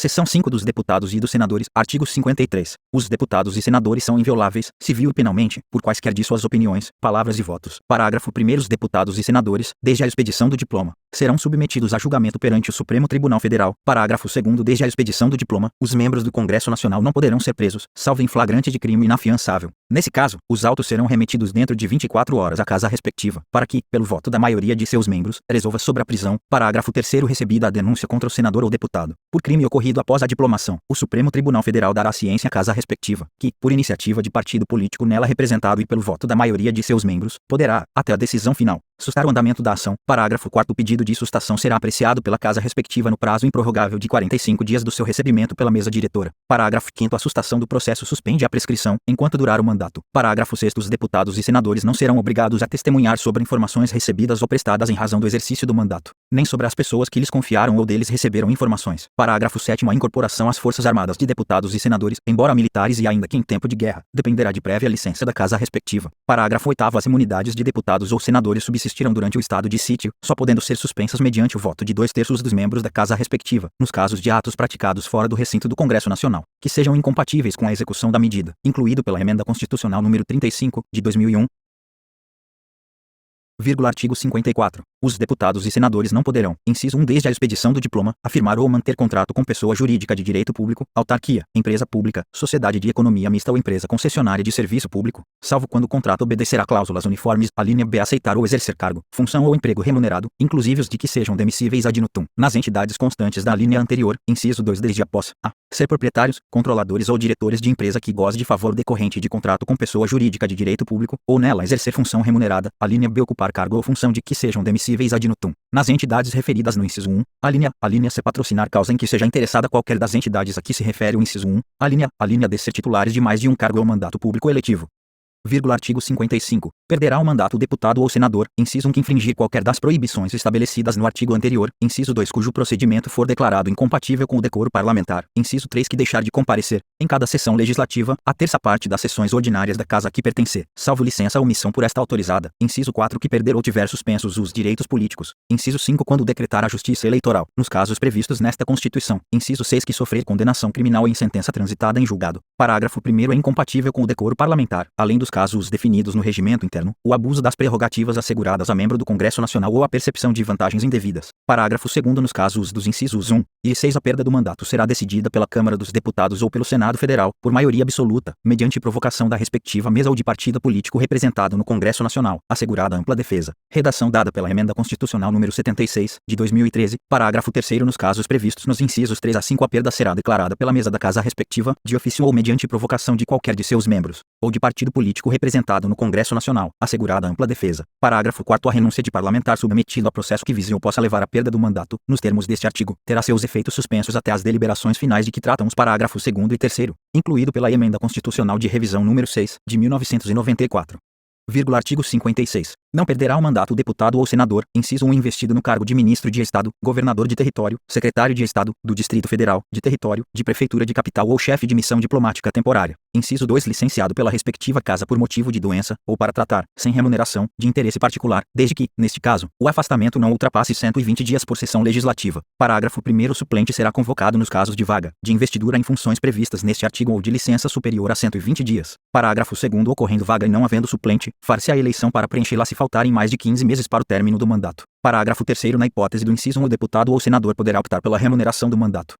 Seção 5 dos deputados e dos senadores. Artigo 53. Os deputados e senadores são invioláveis, civil e penalmente, por quaisquer de suas opiniões, palavras e votos. Parágrafo 1º. Os deputados e senadores, desde a expedição do diploma, serão submetidos a julgamento perante o Supremo Tribunal Federal. Parágrafo 2º. Desde a expedição do diploma, os membros do Congresso Nacional não poderão ser presos, salvo em flagrante de crime inafiançável. Nesse caso, os autos serão remetidos dentro de 24 horas à casa respectiva, para que, pelo voto da maioria de seus membros, resolva sobre a prisão. Parágrafo 3º. Recebida a denúncia contra o senador ou deputado, por crime ocorrido após a diplomação, o Supremo Tribunal Federal dará ciência à casa respectiva, que, por iniciativa de partido político nela representado e pelo voto da maioria de seus membros, poderá, até a decisão final, sustar o andamento da ação. Parágrafo 4º. O pedido de sustação será apreciado pela casa respectiva no prazo improrrogável de 45 dias do seu recebimento pela mesa diretora. Parágrafo 5º. A sustação do processo suspende a prescrição, enquanto durar o mandato. Parágrafo 6º. Os deputados e senadores não serão obrigados a testemunhar sobre informações recebidas ou prestadas em razão do exercício do mandato, nem sobre as pessoas que lhes confiaram ou deles receberam informações. Parágrafo 7º. A incorporação às Forças Armadas de deputados e senadores, embora militares e ainda que em tempo de guerra, dependerá de prévia licença da casa respectiva. Parágrafo 8º. As imunidades de deputados ou senadores subsistirão durante o estado de sítio, só podendo ser suspensas mediante o voto de 2/3 dos membros da casa respectiva, nos casos de atos praticados fora do recinto do Congresso Nacional, que sejam incompatíveis com a execução da medida, incluído pela Emenda Constitucional número 35, de 2001. Artigo 54. Os deputados e senadores não poderão, inciso 1, desde a expedição do diploma, afirmar ou manter contrato com pessoa jurídica de direito público, autarquia, empresa pública, sociedade de economia mista ou empresa concessionária de serviço público, salvo quando o contrato obedecer a cláusulas uniformes. A linha B. Aceitar ou exercer cargo, função ou emprego remunerado, inclusive os de que sejam demissíveis ad nutum, nas entidades constantes da linha anterior, inciso 2, desde após a ser proprietários, controladores ou diretores de empresa que goze de favor decorrente de contrato com pessoa jurídica de direito público, ou nela exercer função remunerada. A linha B. Ocupar cargo ou função de que sejam demissíveis ad nutum, nas entidades referidas no inciso 1. A linha C. Patrocinar causa em que seja interessada qualquer das entidades a que se refere o inciso 1. A linha D. Ser titulares de mais de um cargo ou mandato público eletivo. Artigo 55. Perderá o mandato o deputado ou senador, inciso 1, que infringir qualquer das proibições estabelecidas no artigo anterior, inciso 2, cujo procedimento for declarado incompatível com o decoro parlamentar, inciso 3, que deixar de comparecer, em cada sessão legislativa, a terça parte das sessões ordinárias da casa a que pertencer, salvo licença ou missão por esta autorizada, inciso 4, que perder ou tiver suspensos os direitos políticos, inciso 5, quando decretar a justiça eleitoral, nos casos previstos nesta Constituição, inciso 6, que sofrer condenação criminal em sentença transitada em julgado. Parágrafo 1º. É incompatível com o decoro parlamentar, além dos casos definidos no regimento interno, o abuso das prerrogativas asseguradas a membro do Congresso Nacional ou a percepção de vantagens indevidas. Parágrafo 2º. Nos casos dos incisos 1 e 6, a perda do mandato será decidida pela Câmara dos Deputados ou pelo Senado Federal, por maioria absoluta, mediante provocação da respectiva mesa ou de partido político representado no Congresso Nacional, assegurada ampla defesa. Redação dada pela Emenda Constitucional número 76, de 2013. Parágrafo 3º. Nos casos previstos nos incisos 3 a 5, a perda será declarada pela mesa da casa respectiva, de ofício ou mediante provocação de qualquer de seus membros, ou de partido político representado no Congresso Nacional, assegurada ampla defesa. Parágrafo 4º. A renúncia de parlamentar submetido a processo que vise ou possa levar à perda do mandato, nos termos deste artigo, terá seus efeitos suspensos até as deliberações finais de que tratam os parágrafos 2º e 3º, incluído pela Emenda Constitucional de Revisão número 6, de 1994. Artigo 56. Não perderá o mandato o deputado ou senador, inciso 1, investido no cargo de ministro de Estado, governador de território, secretário de Estado, do Distrito Federal, de território, de prefeitura de capital ou chefe de missão diplomática temporária. Inciso 2, licenciado pela respectiva casa por motivo de doença, ou para tratar, sem remuneração, de interesse particular, desde que, neste caso, o afastamento não ultrapasse 120 dias por sessão legislativa. Parágrafo 1º. O suplente será convocado nos casos de vaga, de investidura em funções previstas neste artigo ou de licença superior a 120 dias. Parágrafo 2º. Ocorrendo vaga e não havendo suplente, far-se a eleição para preenchê-la se faltarem mais de 15 meses para o término do mandato. Parágrafo 3º. Na hipótese do inciso 1, o deputado ou senador poderá optar pela remuneração do mandato,